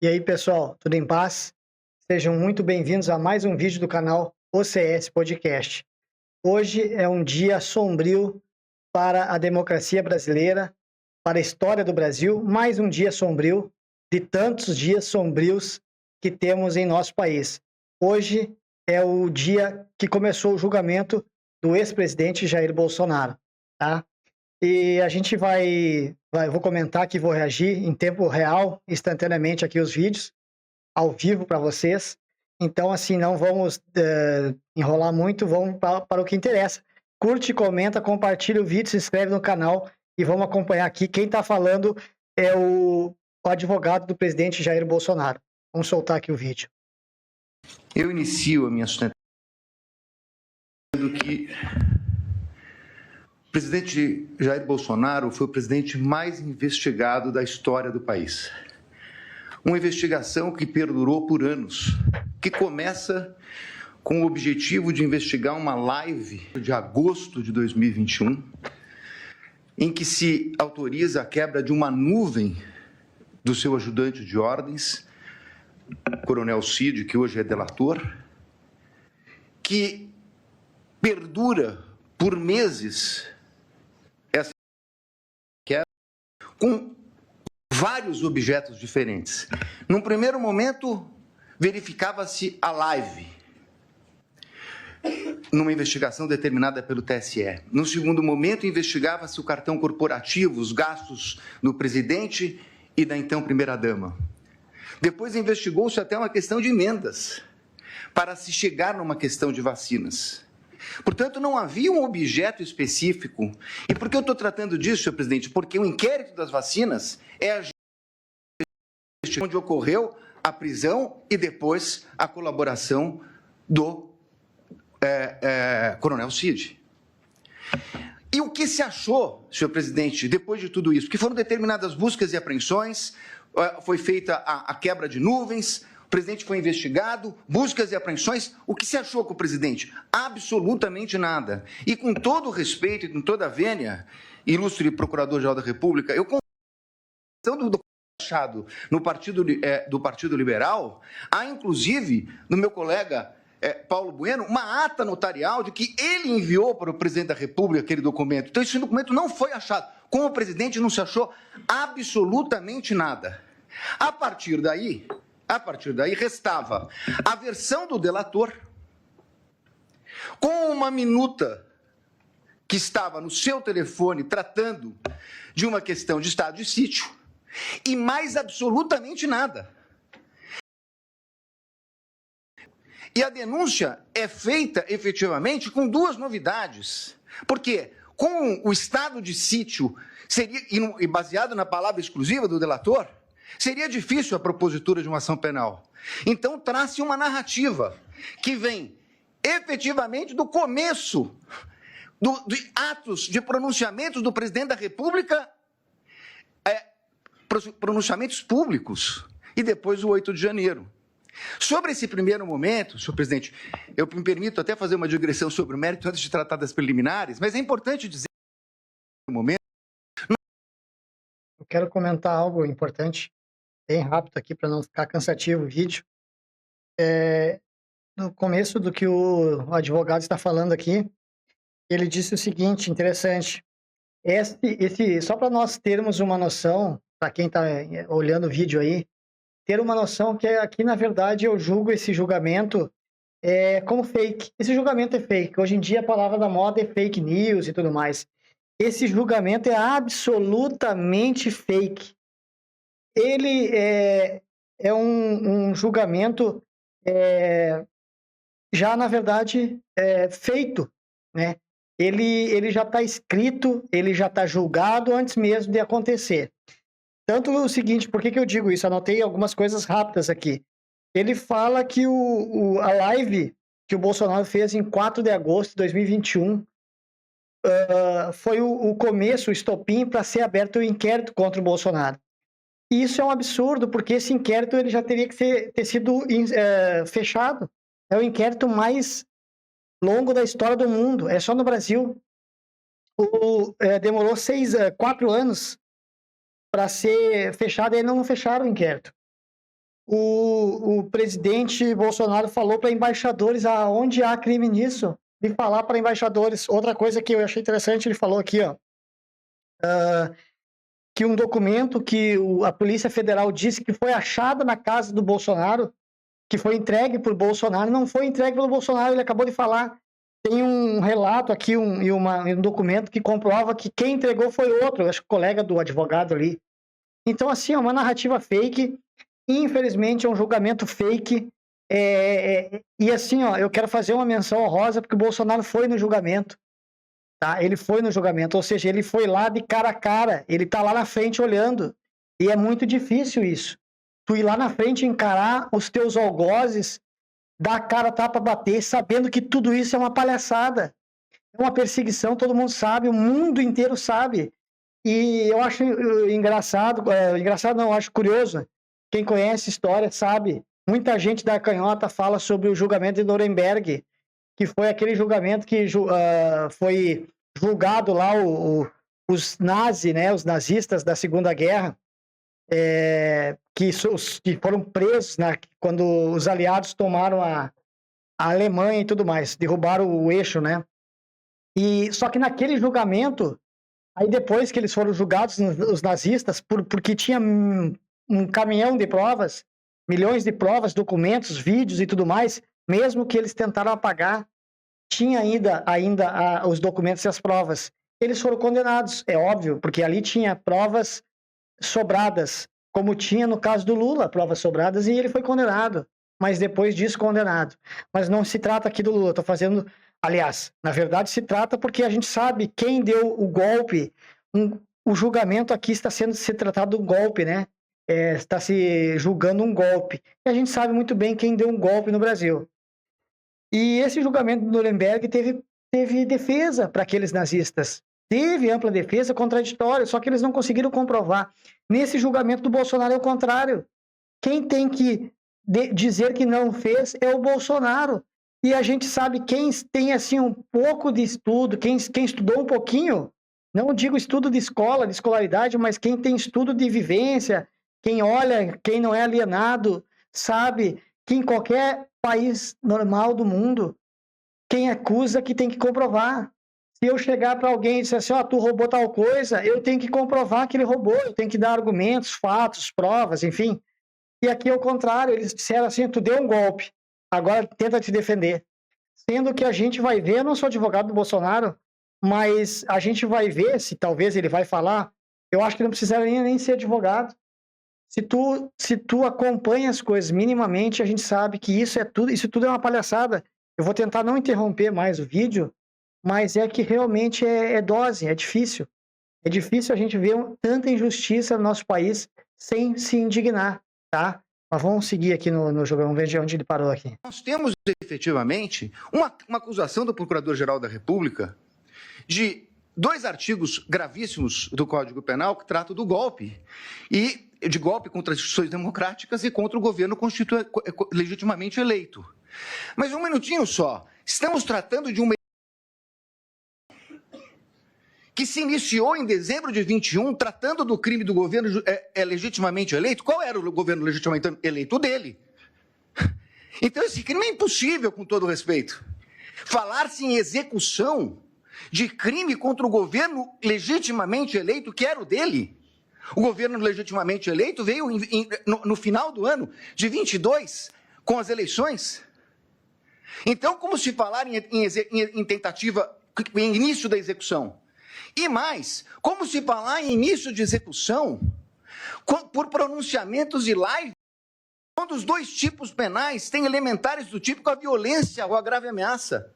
E aí, pessoal, tudo em paz? Sejam muito bem-vindos a mais um vídeo do canal OCS Podcast. Hoje é um dia sombrio para a democracia brasileira, para a história do Brasil, mais um dia sombrio de tantos dias sombrios que temos em nosso país. Hoje é o dia que começou o julgamento do ex-presidente Jair Bolsonaro, tá? E a gente vou comentar aqui, vou reagir em tempo real, instantaneamente aqui os vídeos, ao vivo para vocês. Então, assim, não vamos enrolar muito, vamos para o que interessa. Curte, comenta, compartilha o vídeo, se inscreve no canal e vamos acompanhar aqui. Quem está falando é o advogado do presidente Jair Bolsonaro. Vamos soltar aqui o vídeo. Eu inicio a minha sustentação dizendo que o presidente Jair Bolsonaro foi o presidente mais investigado da história do país. Uma investigação que perdurou por anos, que começa com o objetivo de investigar uma live de agosto de 2021, em que se autoriza a quebra de uma nuvem do seu ajudante de ordens, Coronel Cid, que hoje é delator, que perdura por meses essa quebra com vários objetos diferentes. Num primeiro momento, verificava-se a live, numa investigação determinada pelo TSE. No segundo momento, investigava-se o cartão corporativo, os gastos do presidente e da então primeira-dama. Depois investigou-se até uma questão de emendas, para se chegar numa questão de vacinas. Portanto, não havia um objeto específico. E por que eu estou tratando disso, senhor presidente? Porque o inquérito das vacinas é a onde ocorreu a prisão e depois a colaboração do Coronel Cid. E o que se achou, senhor presidente, depois de tudo isso? Que foram determinadas buscas e apreensões, foi feita a quebra de nuvens, o presidente foi investigado, buscas e apreensões. O que se achou com o presidente? Absolutamente nada. E com todo o respeito e com toda a vênia, ilustre Procurador-Geral da República, eu considero do achado no do Partido Liberal, há inclusive, no meu colega Paulo Bueno, uma ata notarial de que ele enviou para o presidente da República aquele documento. Então, esse documento não foi achado. Com o presidente não se achou absolutamente nada. A partir daí, restava a versão do delator com uma minuta que estava no seu telefone tratando de uma questão de estado de sítio e mais absolutamente nada. E a denúncia é feita, efetivamente, com duas novidades. Porque, com o estado de sítio, e baseado na palavra exclusiva do delator, seria difícil a propositura de uma ação penal. Então, traz-se uma narrativa que vem, efetivamente, do começo de atos de pronunciamentos do presidente da República, pronunciamentos públicos, e depois o 8 de janeiro. Sobre esse primeiro momento, senhor presidente, eu me permito até fazer uma digressão sobre o mérito antes de tratar das preliminares, mas é importante dizer que no momento... Eu quero comentar algo importante, bem rápido aqui, para não ficar cansativo o vídeo. No começo do que o advogado está falando aqui, ele disse o seguinte, interessante. Só para nós termos uma noção, para quem está olhando o vídeo aí, ter uma noção que aqui, na verdade, eu julgo esse julgamento como fake. Esse julgamento é fake. Hoje em dia, a palavra da moda é fake news e tudo mais. Esse julgamento é absolutamente fake. Ele é um julgamento já, na verdade, feito, né? Ele já está escrito, ele já está julgado antes mesmo de acontecer. Tanto o seguinte, por que eu digo isso? Anotei algumas coisas rápidas aqui. Ele fala que a live que o Bolsonaro fez em 4 de agosto de 2021 foi o começo, o estopim para ser aberto o inquérito contra o Bolsonaro. E isso é um absurdo, porque esse inquérito ele já teria que ter sido fechado. É o inquérito mais longo da história do mundo, é só no Brasil. Demorou 4 anos para ser fechado e ainda não fecharam o inquérito. o presidente Bolsonaro falou para embaixadores aonde há crime nisso, de falar para embaixadores. Outra coisa que eu achei interessante, ele falou aqui, ó, que um documento que a Polícia Federal disse que foi achado na casa do Bolsonaro, que foi entregue por Bolsonaro, não foi entregue pelo Bolsonaro, ele acabou de falar. Tem um relato aqui, um documento que comprova que quem entregou foi outro, acho que o colega do advogado ali. Então, assim, é uma narrativa fake, infelizmente é um julgamento fake, e assim, ó, eu quero fazer uma menção honrosa, porque o Bolsonaro foi no julgamento, tá? Ele foi no julgamento, ou seja, ele foi lá de cara a cara, ele tá lá na frente olhando, e é muito difícil isso. Tu ir lá na frente, encarar os teus algozes, dar a cara, tapa, bater, sabendo que tudo isso é uma palhaçada, é uma perseguição, todo mundo sabe, o mundo inteiro sabe. E eu acho engraçado, engraçado não, eu acho curioso, quem conhece história sabe, muita gente da canhota fala sobre o julgamento de Nuremberg, que foi aquele julgamento que foi julgado lá os nazis, né, os nazistas da Segunda Guerra, que foram presos, né, quando os aliados tomaram a Alemanha e tudo mais, derrubaram o eixo, né? E só que naquele julgamento, aí depois que eles foram julgados, os nazistas, porque tinha um caminhão de provas, milhões de provas, documentos, vídeos e tudo mais, mesmo que eles tentaram apagar, tinha ainda os documentos e as provas. Eles foram condenados, é óbvio, porque ali tinha provas sobradas, como tinha no caso do Lula, provas sobradas, e ele foi condenado, mas depois disso condenado. Mas não se trata aqui do Lula, estou fazendo... Aliás, na verdade se trata porque a gente sabe quem deu o golpe, o julgamento aqui está sendo se tratado de um golpe, né? Está se julgando um golpe. E a gente sabe muito bem quem deu um golpe no Brasil. E esse julgamento do Nuremberg teve defesa para aqueles nazistas. Teve ampla defesa contraditória, só que eles não conseguiram comprovar. Nesse julgamento do Bolsonaro é o contrário. Quem tem que dizer que não fez é o Bolsonaro. E a gente sabe quem tem assim um pouco de estudo, quem estudou um pouquinho, não digo estudo de escola, de escolaridade, mas quem tem estudo de vivência, quem olha, quem não é alienado, sabe que em qualquer país normal do mundo, quem acusa que tem que comprovar. Se eu chegar para alguém e disser assim, tu roubou tal coisa, eu tenho que comprovar que ele roubou, eu tenho que dar argumentos, fatos, provas, enfim. E aqui é o contrário, eles disseram assim, tu deu um golpe, agora tenta te defender. Sendo que a gente vai ver, eu não sou advogado do Bolsonaro, mas a gente vai ver, se talvez ele vai falar, eu acho que não precisaria nem ser advogado. Se tu acompanha as coisas minimamente, a gente sabe que isso tudo é uma palhaçada. Eu vou tentar não interromper mais o vídeo, mas é que realmente é dose, é difícil. É difícil a gente ver tanta injustiça no nosso país sem se indignar, tá? Mas vamos seguir aqui no jogo, vamos ver onde ele parou aqui. Nós temos, efetivamente, uma acusação do Procurador-Geral da República de 2 artigos gravíssimos do Código Penal que tratam do golpe, e de golpe contra as instituições democráticas e contra o governo legitimamente eleito. Mas um minutinho só, estamos tratando de uma que se iniciou em dezembro de 21, tratando do crime do governo legitimamente eleito. Qual era o governo legitimamente eleito? O dele. Então esse crime é impossível, com todo respeito. Falar-se em execução de crime contra o governo legitimamente eleito, que era o dele. O governo legitimamente eleito veio no final do ano de 22, com as eleições. Então, como se falar em tentativa, em início da execução? E mais, como se falar em início de execução por pronunciamentos de live, quando os 2 tipos penais têm elementares do tipo a violência ou a grave ameaça?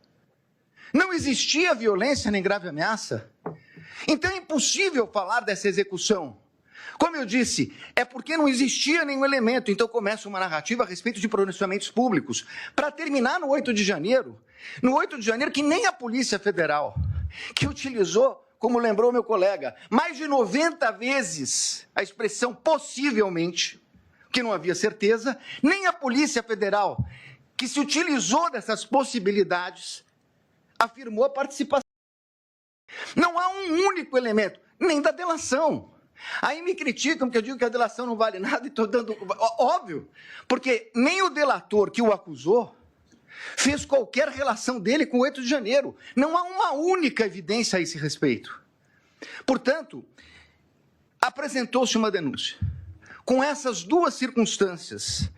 Não existia violência nem grave ameaça. Então é impossível falar dessa execução. Como eu disse, é porque não existia nenhum elemento. Então começa uma narrativa a respeito de pronunciamentos públicos, para terminar no 8 de janeiro. No 8 de janeiro, que nem a Polícia Federal, que utilizou, como lembrou meu colega, mais de 90 vezes a expressão possivelmente, que não havia certeza, nem a Polícia Federal, que se utilizou dessas possibilidades, afirmou a participação. Não há um único elemento, nem da delação. Aí me criticam porque eu digo que a delação não vale nada e estou dando... Óbvio, porque nem o delator que o acusou fez qualquer relação dele com o 8 de janeiro. Não há uma única evidência a esse respeito. Portanto, apresentou-se uma denúncia. Com essas duas circunstâncias,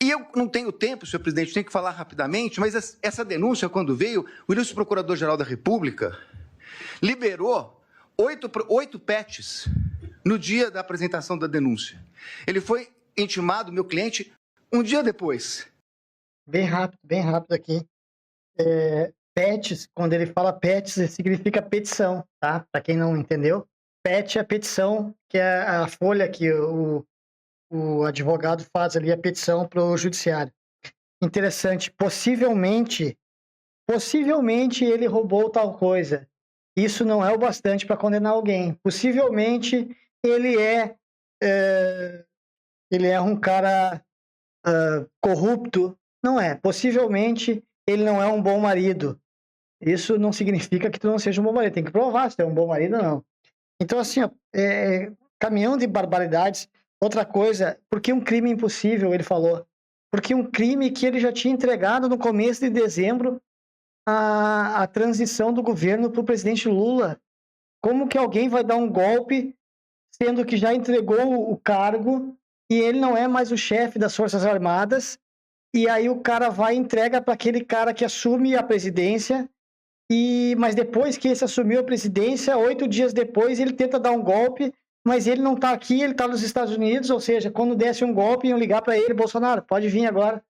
e eu não tenho tempo, senhor presidente, tenho que falar rapidamente, mas essa denúncia, quando veio, o ilustre Procurador-Geral da República liberou 8 PETs no dia da apresentação da denúncia. Ele foi intimado, meu cliente, um dia depois. Bem rápido aqui. PETs, quando ele fala PETs, significa petição, tá? Para quem não entendeu, PET é a petição, que é a folha que o advogado faz ali, a petição para o judiciário. Interessante, possivelmente ele roubou tal coisa. Isso não é o bastante para condenar alguém. Possivelmente ele é um cara corrupto. Não é. Possivelmente ele não é um bom marido. Isso não significa que tu não seja um bom marido. Tem que provar se tu é um bom marido ou não. Então, assim, caminhão de barbaridades. Outra coisa, por que um crime impossível, ele falou? Porque um crime que ele já tinha entregado no começo de dezembro a transição do governo para o presidente Lula. Como que alguém vai dar um golpe, sendo que já entregou o cargo e ele não é mais o chefe das Forças Armadas, e aí o cara vai e entrega para aquele cara que assume a presidência, mas depois que esse assumiu a presidência, 8 dias depois ele tenta dar um golpe, mas ele não está aqui, ele está nos Estados Unidos, ou seja, quando desse um golpe, iam ligar para ele, Bolsonaro, pode vir agora.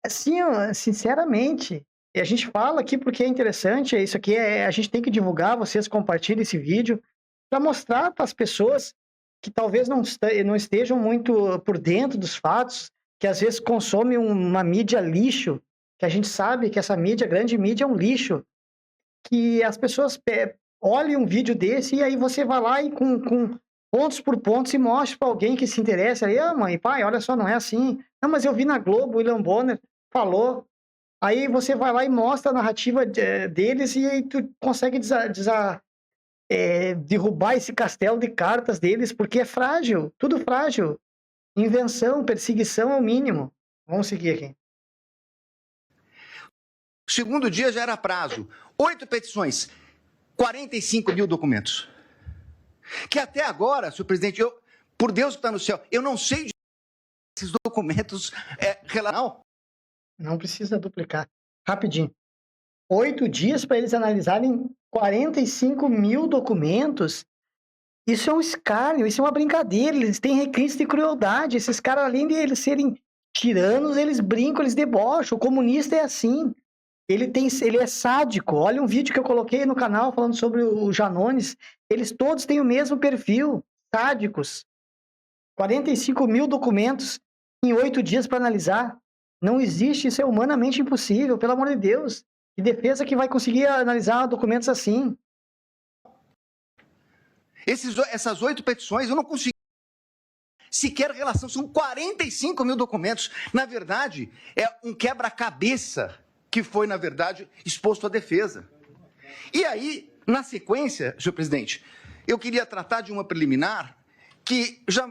Assim, sinceramente, e a gente fala aqui porque é interessante, isso aqui a gente tem que divulgar, vocês compartilhem esse vídeo, para mostrar para as pessoas que talvez não estejam muito por dentro dos fatos, que às vezes consomem uma mídia lixo, que a gente sabe que essa mídia, grande mídia, é um lixo, que as pessoas olhem um vídeo desse e aí você vai lá e com pontos por pontos e mostra para alguém que se interessa, aí, mãe, pai, olha só, não é assim. Não, mas eu vi na Globo, o William Bonner falou. Aí você vai lá e mostra a narrativa deles e aí tu consegue derrubar esse castelo de cartas deles, porque é frágil, tudo frágil. Invenção, perseguição é o mínimo. Vamos seguir aqui. Segundo dia já era prazo. 8 petições, 45 mil documentos. Que até agora, senhor presidente, por Deus que está no céu, eu não sei de esses documentos Não precisa duplicar. Rapidinho. 8 dias para eles analisarem 45 mil documentos. Isso é um escárnio, isso é uma brincadeira. Eles têm requintes de crueldade. Esses caras, além de eles serem tiranos, eles brincam, eles debocham. O comunista é assim. Ele é sádico. Olha um vídeo que eu coloquei no canal falando sobre o Janones. Eles todos têm o mesmo perfil. Sádicos. 45 mil documentos em 8 dias para analisar. Não existe, isso é humanamente impossível, pelo amor de Deus. Que defesa que vai conseguir analisar documentos assim? Essas 8 petições eu não consegui sequer relação, são 45 mil documentos. Na verdade, é um quebra-cabeça que foi, na verdade, exposto à defesa. E aí, na sequência, senhor presidente, eu queria tratar de uma preliminar que já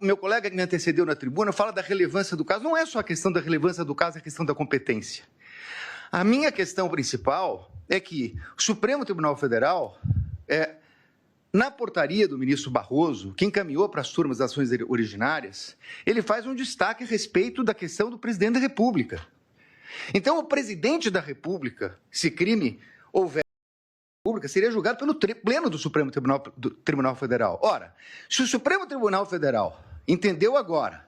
meu colega que me antecedeu na tribuna fala da relevância do caso. Não é só a questão da relevância do caso, é a questão da competência. A minha questão principal é que o Supremo Tribunal Federal, na portaria do ministro Barroso, que encaminhou para as turmas das ações originárias, ele faz um destaque a respeito da questão do presidente da República. Então, o presidente da República, se crime houver na República, seria julgado pelo pleno do Supremo Tribunal Federal. Ora, se o Supremo Tribunal Federal entendeu agora,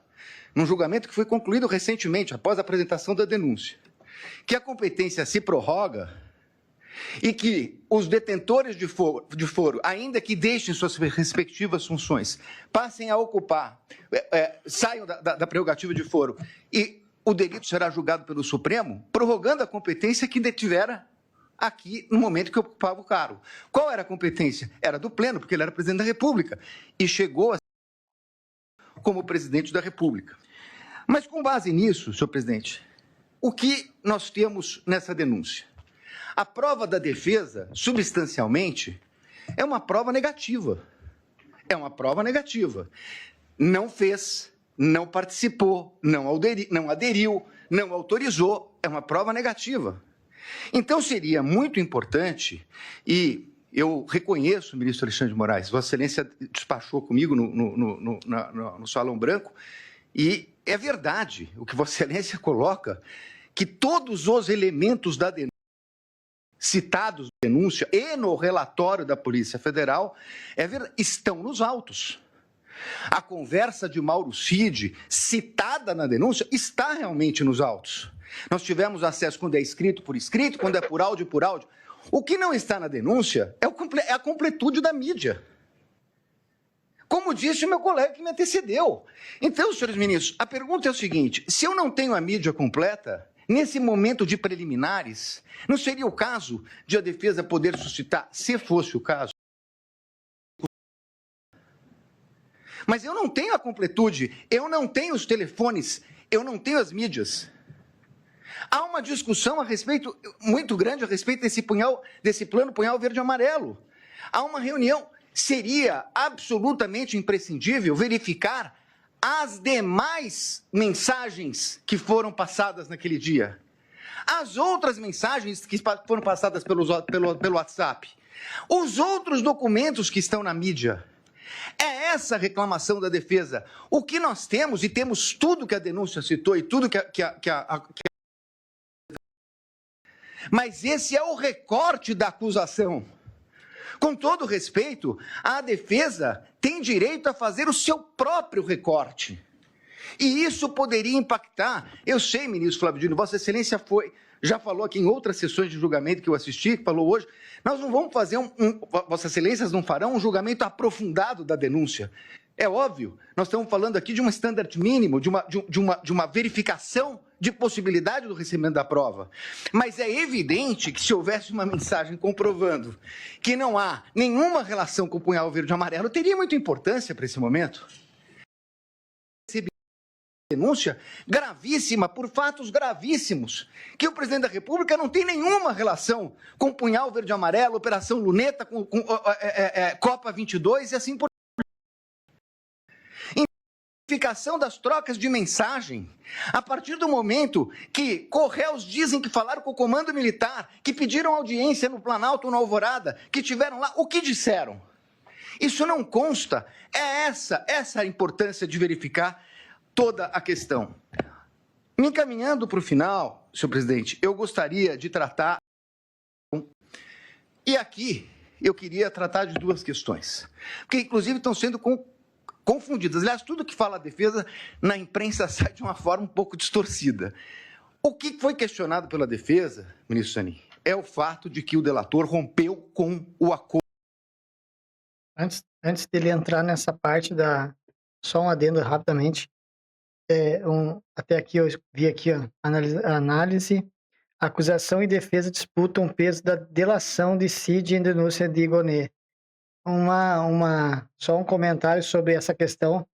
num julgamento que foi concluído recentemente, após a apresentação da denúncia, que a competência se prorroga e que os detentores de foro, ainda que deixem suas respectivas funções, passem a ocupar, saiam da prerrogativa de foro e o delito será julgado pelo Supremo, prorrogando a competência que detivera aqui no momento que ocupava o cargo. Qual era a competência? Era do pleno, porque ele era presidente da República e chegou a ser como presidente da República. Mas com base nisso, senhor presidente, o que nós temos nessa denúncia? A prova da defesa, substancialmente, é uma prova negativa. É uma prova negativa. Não fez, não participou, não aderiu, não autorizou. É uma prova negativa. Então, seria muito importante, e eu reconheço, ministro Alexandre de Moraes, Vossa Excelência despachou comigo no Salão Branco, e é verdade o que Vossa Excelência coloca, que todos os elementos da denúncia, citados na denúncia e no relatório da Polícia Federal, estão nos autos. A conversa de Mauro Cid, citada na denúncia, está realmente nos autos. Nós tivemos acesso quando é escrito por escrito, quando é por áudio, por áudio. O que não está na denúncia é a completude da mídia. Como disse o meu colega que me antecedeu. Então, senhores ministros, a pergunta é o seguinte: se eu não tenho a mídia completa, nesse momento de preliminares, não seria o caso de a defesa poder suscitar, se fosse o caso? Mas eu não tenho a completude, eu não tenho os telefones, eu não tenho as mídias. Há uma discussão muito grande a respeito desse plano punhal verde e amarelo. Há uma reunião. Seria absolutamente imprescindível verificar as demais mensagens que foram passadas naquele dia. As outras mensagens que foram passadas pelo WhatsApp. Os outros documentos que estão na mídia. É essa a reclamação da defesa. O que nós temos, e temos tudo que a denúncia citou e tudo Mas esse é o recorte da acusação. Com todo respeito, a defesa tem direito a fazer o seu próprio recorte. E isso poderia impactar. Eu sei, ministro Flávio Dino, Vossa Excelência já falou aqui em outras sessões de julgamento que eu assisti, que falou hoje, nós não vamos fazer Vossa Excelências não farão um julgamento aprofundado da denúncia. É óbvio, nós estamos falando aqui de um standard mínimo, de uma verificação de possibilidade do recebimento da prova. Mas é evidente que se houvesse uma mensagem comprovando que não há nenhuma relação com o punhal verde e amarelo, teria muita importância para esse momento. Denúncia gravíssima, por fatos gravíssimos, que o presidente da República não tem nenhuma relação com o punhal verde e amarelo, Operação Luneta, com Copa 22 e assim por diante. Identificação das trocas de mensagem, a partir do momento que Correios dizem que falaram com o comando militar, que pediram audiência no Planalto, na Alvorada, que tiveram lá, o que disseram? Isso não consta. É essa a importância de verificar toda a questão. Me encaminhando para o final, senhor presidente, eu gostaria de tratar... E aqui eu queria tratar de duas questões, porque inclusive estão sendo confundidas. Aliás, tudo que fala a defesa na imprensa sai de uma forma um pouco distorcida. O que foi questionado pela defesa, ministro Zanin, é o fato de que o delator rompeu com o acordo. Antes dele entrar nessa parte só um adendo rapidamente. Até aqui eu vi aqui a análise. Acusação e defesa disputam o peso da delação de Cid em denúncia de Gonê. Só um comentário sobre essa questão,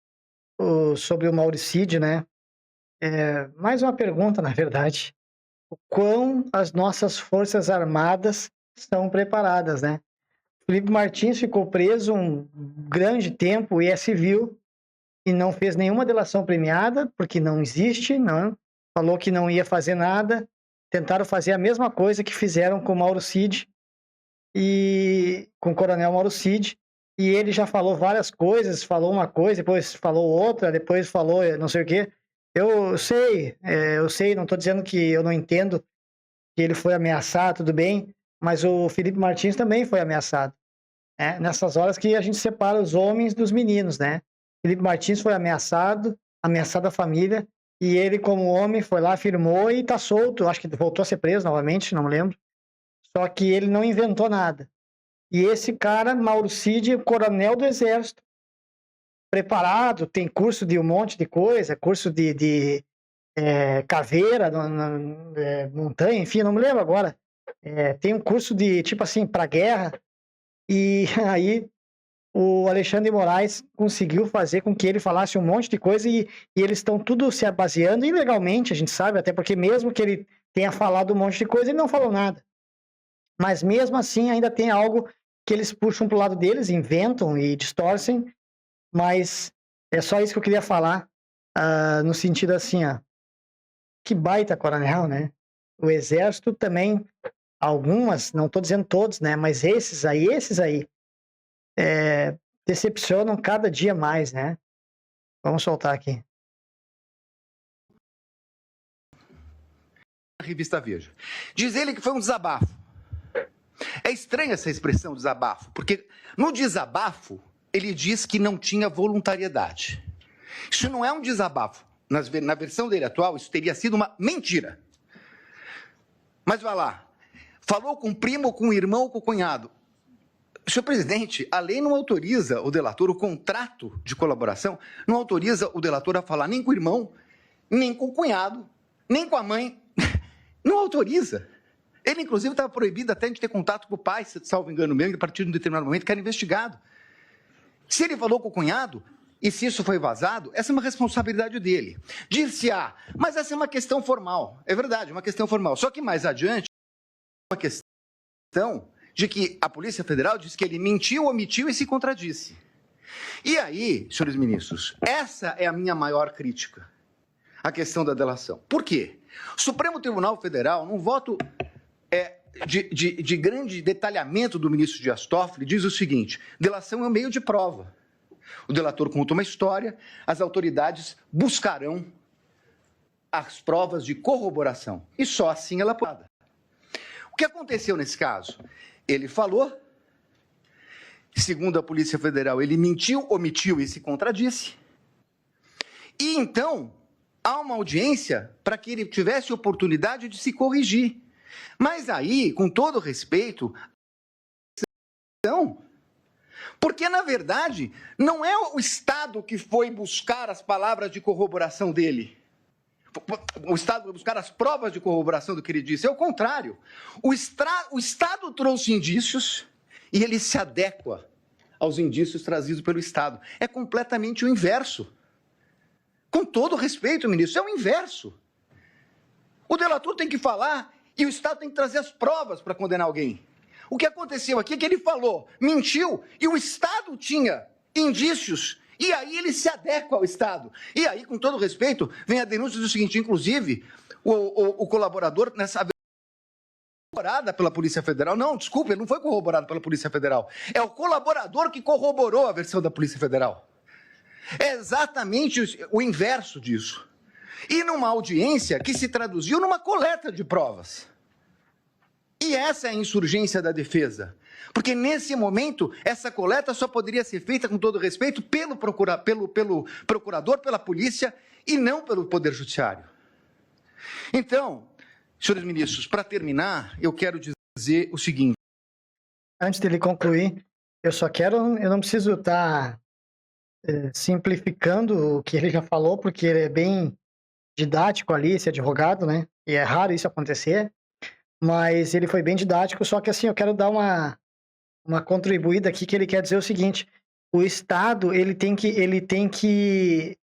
sobre o Mauro Cid, né? Mais uma pergunta, na verdade. O quão as nossas Forças Armadas estão preparadas, né? Felipe Martins ficou preso um grande tempo e é civil e não fez nenhuma delação premiada, porque não existe, não. Falou que não ia fazer nada. Tentaram fazer a mesma coisa que fizeram com o Mauro Cid e com o Coronel Mauro Cid, e ele já falou várias coisas, falou uma coisa, depois falou outra, depois falou não sei o quê. Eu sei, não estou dizendo que eu não entendo que ele foi ameaçado, tudo bem, mas o Felipe Martins também foi ameaçado. Nessas horas que a gente separa os homens dos meninos, né? Felipe Martins foi ameaçado a família, e ele, como homem, foi lá, firmou e está solto. Acho que voltou a ser preso novamente, não lembro. Só que ele não inventou nada. E esse cara, Mauro Cid, coronel do Exército, preparado, tem curso de um monte de coisa, curso de caveira, montanha, enfim, não me lembro agora. Tem um curso de, tipo assim, para guerra. E aí o Alexandre de Moraes conseguiu fazer com que ele falasse um monte de coisa e eles estão tudo se baseando ilegalmente, a gente sabe, até porque mesmo que ele tenha falado um monte de coisa, ele não falou nada. Mas mesmo assim ainda tem algo que eles puxam para o lado deles, inventam e distorcem mas é só isso que eu queria falar, no sentido assim, ó, que baita coronel, né? O Exército também, algumas, não estou dizendo todos, né? Mas esses aí, decepcionam cada dia mais, né? Vamos soltar aqui. A revista Veja. Diz ele que foi um desabafo. É estranha essa expressão desabafo, porque no desabafo ele diz que não tinha voluntariedade. Isso não é um desabafo. Na versão dele atual, isso teria sido uma mentira. Mas vai lá. Falou com o primo, com o irmão, com o cunhado. Senhor presidente, a lei não autoriza o delator, o contrato de colaboração, não autoriza o delator a falar nem com o irmão, nem com o cunhado, nem com a mãe. Não autoriza. Ele, inclusive, estava proibido até de ter contato com o pai, salvo engano mesmo, a partir de um determinado momento, que era investigado. Se ele falou com o cunhado, e se isso foi vazado, essa é uma responsabilidade dele. Dir-se-á, mas essa é uma questão formal. É verdade, uma questão formal. Só que mais adiante, uma questão de que a Polícia Federal diz que ele mentiu, omitiu e se contradisse. E aí, senhores ministros, essa é a minha maior crítica, a questão da delação. Por quê? O Supremo Tribunal Federal, num voto de grande detalhamento do ministro Dias Toffoli, diz o seguinte: delação é um meio de prova. O delator conta uma história, as autoridades buscarão as provas de corroboração. E só assim ela pode. O que aconteceu nesse caso? Ele falou, segundo a Polícia Federal, ele mentiu, omitiu e se contradisse. E então, há uma audiência para que ele tivesse oportunidade de se corrigir. Mas aí, com todo respeito, porque, na verdade, não é o Estado que foi buscar as palavras de corroboração dele. O Estado foi buscar as provas de corroboração do que ele disse. É o contrário. O Estado trouxe indícios e ele se adequa aos indícios trazidos pelo Estado. É completamente o inverso. Com todo respeito, ministro, é o inverso. O delator tem que falar e o Estado tem que trazer as provas para condenar alguém. O que aconteceu aqui é que ele falou, mentiu, e o Estado tinha indícios, e aí ele se adequa ao Estado. E aí, com todo respeito, vem a denúncia do seguinte, inclusive, o colaborador nessa corroborada pela Polícia Federal. Não, desculpa, ele não foi corroborado pela Polícia Federal. É o colaborador que corroborou a versão da Polícia Federal. É exatamente o inverso disso. E numa audiência que se traduziu numa coleta de provas. E essa é a insurgência da defesa. Porque, nesse momento, essa coleta só poderia ser feita, com todo respeito, pelo procurador, pela polícia, e não pelo Poder Judiciário. Então, senhores ministros, para terminar, eu quero dizer o seguinte. Antes dele concluir, eu não preciso estar simplificando o que ele já falou, porque ele é bem didático ali, esse advogado, né? E é raro isso acontecer. Mas ele foi bem didático, só que assim, eu quero dar uma contribuída aqui, que ele quer dizer o seguinte: o Estado, ele tem que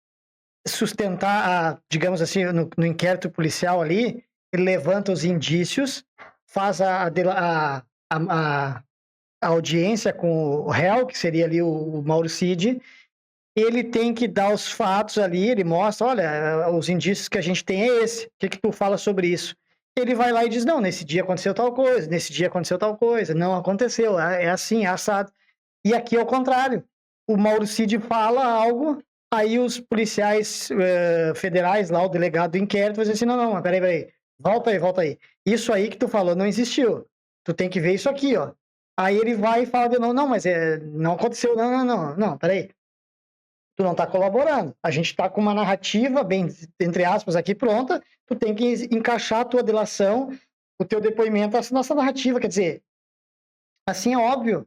sustentar, digamos assim, no inquérito policial ali, ele levanta os indícios, faz a audiência com o réu, que seria ali o Mauro Cid, ele tem que dar os fatos ali, ele mostra, olha, os indícios que a gente tem é esse, o que tu fala sobre isso? Ele vai lá e diz, não, nesse dia aconteceu tal coisa, nesse dia aconteceu tal coisa, não aconteceu, é assim, é assado. E aqui é o contrário. O Mauro Cid fala algo, aí os policiais federais, lá o delegado do inquérito, vai dizer assim, não, peraí, volta aí. Isso aí que tu falou não existiu. Tu tem que ver isso aqui, ó. Aí ele vai e fala de novo, não, mas não aconteceu, não, peraí. Tu não tá colaborando. A gente tá com uma narrativa bem, entre aspas, aqui pronta, tu tem que encaixar a tua delação, o teu depoimento, a nossa narrativa, quer dizer, assim é óbvio.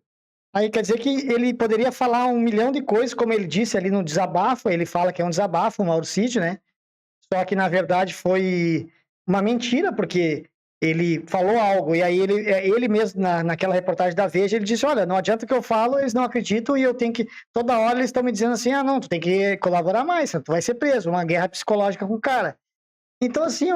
Aí quer dizer que ele poderia falar 1 milhão de coisas, como ele disse ali no desabafo, ele fala que é um desabafo, o Mauro Cid, né? Só que, na verdade, foi uma mentira, porque ele falou algo, e aí ele mesmo, naquela reportagem da Veja, ele disse, olha, não adianta o que eu falo, eles não acreditam, e eu tenho que, toda hora eles estão me dizendo assim, não, tu tem que colaborar mais, tu vai ser preso, uma guerra psicológica com o cara. Então, assim,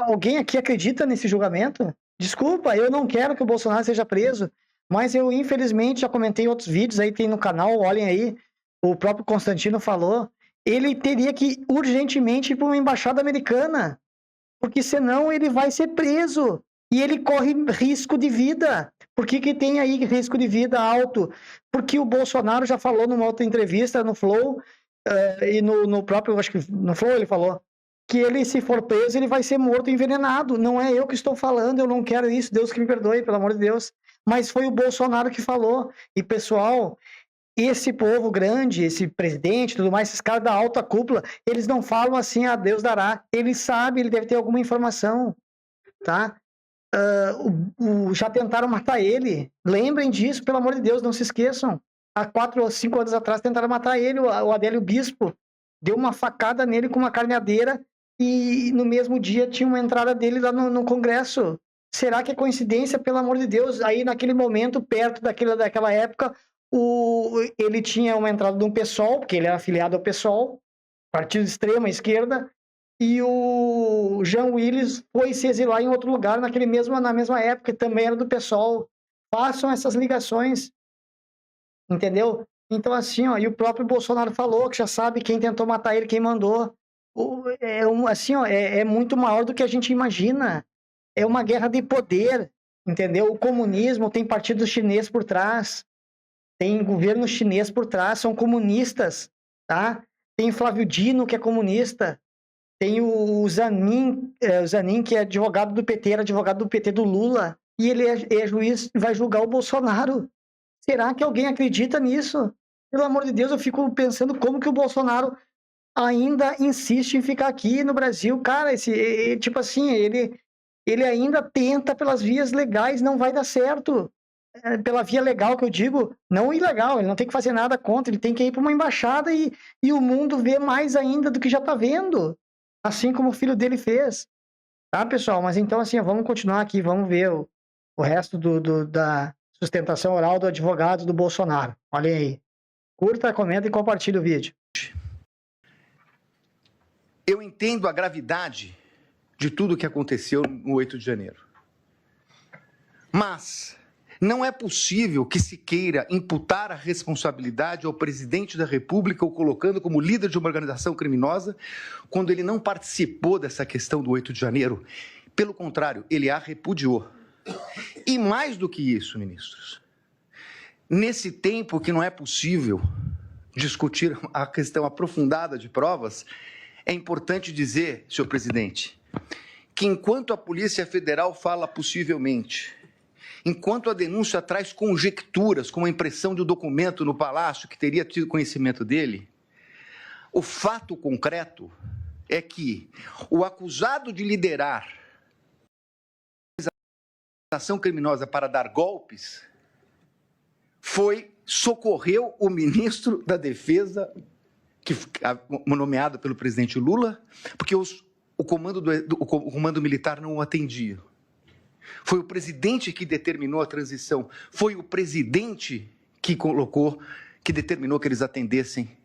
alguém aqui acredita nesse julgamento? Desculpa, eu não quero que o Bolsonaro seja preso, mas eu, infelizmente, já comentei outros vídeos, aí tem no canal, olhem aí, o próprio Constantino falou, ele teria que urgentemente ir para uma embaixada americana, porque senão ele vai ser preso e ele corre risco de vida. Por que tem aí risco de vida alto? Porque o Bolsonaro já falou numa outra entrevista no Flow, e no próprio, acho que no Flow ele falou, que ele, se for preso, ele vai ser morto envenenado. Não é eu que estou falando, eu não quero isso, Deus que me perdoe, pelo amor de Deus. Mas foi o Bolsonaro que falou. E, pessoal, esse povo grande, esse presidente, tudo mais, esses caras da alta cúpula, eles não falam assim, a Deus dará. Ele sabe, ele deve ter alguma informação, tá? Já tentaram matar ele. Lembrem disso, pelo amor de Deus, não se esqueçam. Há 4 ou 5 anos atrás tentaram matar ele, o Adélio Bispo. Deu uma facada nele com uma carneadeira e no mesmo dia tinha uma entrada dele lá no Congresso. Será que é coincidência? Pelo amor de Deus. Aí, naquele momento, perto daquela época, ele tinha uma entrada de um PSOL, porque ele era afiliado ao PSOL, partido de extrema esquerda, e o Jean Willis foi se exilar em outro lugar na mesma época, também era do PSOL. Façam essas ligações, entendeu? Então, assim, ó, e o próprio Bolsonaro falou que já sabe quem tentou matar ele, quem mandou. Assim, ó, é muito maior do que a gente imagina. É uma guerra de poder, entendeu? O comunismo tem partido chinês por trás, tem governo chinês por trás, são comunistas, tá? Tem Flávio Dino, que é comunista, tem o Zanin, que é advogado do PT, era advogado do PT do Lula, e ele é juiz e vai julgar o Bolsonaro. Será que alguém acredita nisso? Pelo amor de Deus, eu fico pensando como que o Bolsonaro ainda insiste em ficar aqui no Brasil. Cara, tipo assim, ele ainda tenta pelas vias legais, não vai dar certo. Pela via legal que eu digo, não ilegal, ele não tem que fazer nada contra, ele tem que ir para uma embaixada e o mundo vê mais ainda do que já está vendo, assim como o filho dele fez. Tá, pessoal? Mas então, assim, vamos continuar aqui, vamos ver o resto da sustentação oral do advogado do Bolsonaro. Olha aí. Curta, comenta e compartilha o vídeo. Eu entendo a gravidade de tudo o que aconteceu no 8 de janeiro. Mas não é possível que se queira imputar a responsabilidade ao presidente da República o colocando como líder de uma organização criminosa quando ele não participou dessa questão do 8 de janeiro. Pelo contrário, ele a repudiou. E mais do que isso, ministros, nesse tempo que não é possível discutir a questão aprofundada de provas, é importante dizer, senhor presidente, que enquanto a Polícia Federal fala possivelmente, enquanto a denúncia traz conjecturas, como a impressão de um documento no Palácio que teria tido conhecimento dele, o fato concreto é que o acusado de liderar a ação criminosa para dar golpes socorreu o ministro da Defesa, nomeado pelo presidente Lula, porque o comando militar não o atendia. Foi o presidente que determinou a transição. Foi o presidente que determinou que eles atendessem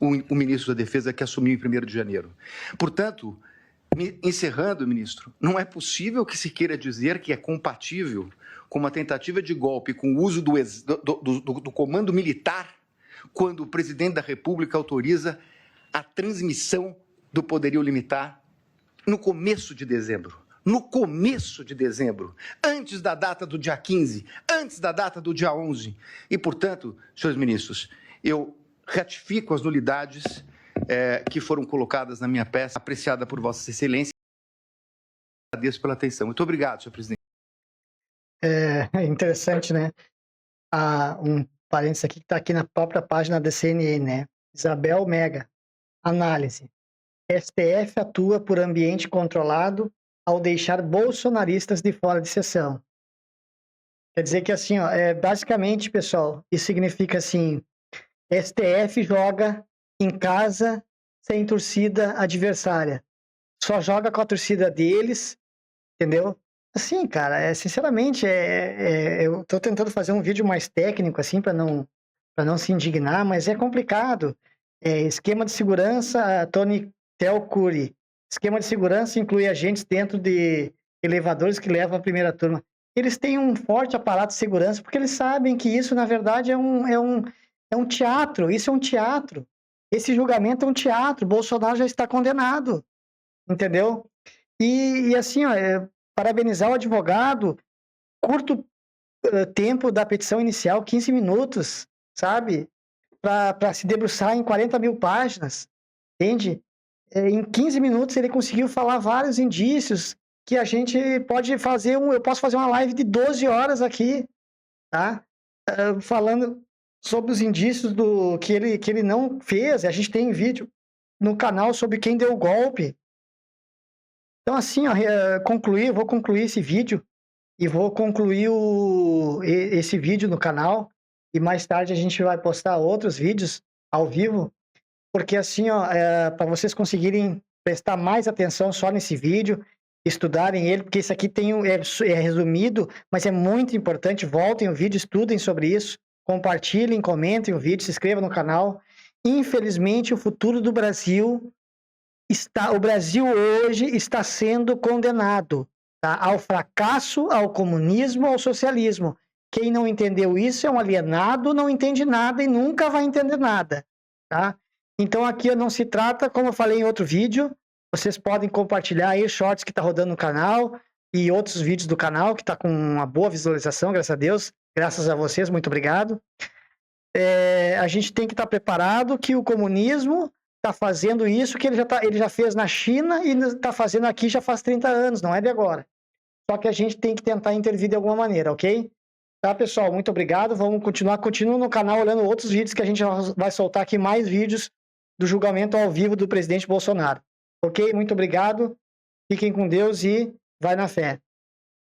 o ministro da Defesa que assumiu em 1º de janeiro. Portanto, encerrando, ministro, não é possível que se queira dizer que é compatível com uma tentativa de golpe com o uso do comando militar quando o presidente da República autoriza a transmissão do poderio limitar no começo de dezembro. No começo de dezembro, antes da data do dia 15, antes da data do dia 11. E, portanto, senhores ministros, eu ratifico as nulidades que foram colocadas na minha peça, apreciada por Vossa Excelência. Agradeço pela atenção. Muito obrigado, senhor presidente. É interessante, né? Um parênteses aqui que está aqui na própria página da CNN, né? Isabel Mega. Análise. STF atua por ambiente controlado ao deixar bolsonaristas de fora de sessão. Quer dizer que assim, ó, basicamente, pessoal, isso significa assim, STF joga em casa sem torcida adversária. Só joga com a torcida deles, entendeu? Assim, cara, sinceramente, eu tô tentando fazer um vídeo mais técnico, assim, para não se indignar, mas é complicado. Esquema de segurança, Tony Telcuri. Esquema de segurança inclui agentes dentro de elevadores que levam a primeira turma. Eles têm um forte aparato de segurança, porque eles sabem que isso, na verdade, É um teatro, isso é um teatro. Esse julgamento é um teatro, Bolsonaro já está condenado, entendeu? E assim, ó, parabenizar o advogado, curto tempo da petição inicial, 15 minutos, sabe? Para se debruçar em 40 mil páginas, entende? Em 15 minutos ele conseguiu falar vários indícios que a gente pode fazer, eu posso fazer uma live de 12 horas aqui, tá? Falando sobre os indícios do que ele não fez. A gente tem vídeo no canal sobre quem deu o golpe. Então, assim, ó, vou concluir esse vídeo e vou concluir esse vídeo no canal. E mais tarde a gente vai postar outros vídeos ao vivo, porque assim, ó, para vocês conseguirem prestar mais atenção só nesse vídeo, estudarem ele, porque isso aqui é resumido, mas é muito importante. Voltem o vídeo, estudem sobre isso, compartilhem, comentem o vídeo, se inscrevam no canal. Infelizmente, o futuro do Brasil o Brasil hoje está sendo condenado, tá? Ao fracasso, ao comunismo, ao socialismo. Quem não entendeu isso é um alienado, não entende nada e nunca vai entender nada, tá? Então aqui não se trata, como eu falei em outro vídeo, vocês podem compartilhar aí os shorts que está rodando no canal e outros vídeos do canal que está com uma boa visualização, graças a Deus, graças a vocês, muito obrigado. A gente tem que estar preparado que o comunismo está fazendo isso que ele já fez na China e está fazendo aqui já faz 30 anos, não é de agora. Só que a gente tem que tentar intervir de alguma maneira, ok? Tá, pessoal? Muito obrigado. Vamos continuar. Continua no canal olhando outros vídeos que a gente vai soltar aqui mais vídeos do julgamento ao vivo do presidente Bolsonaro. Ok? Muito obrigado. Fiquem com Deus e vai na fé.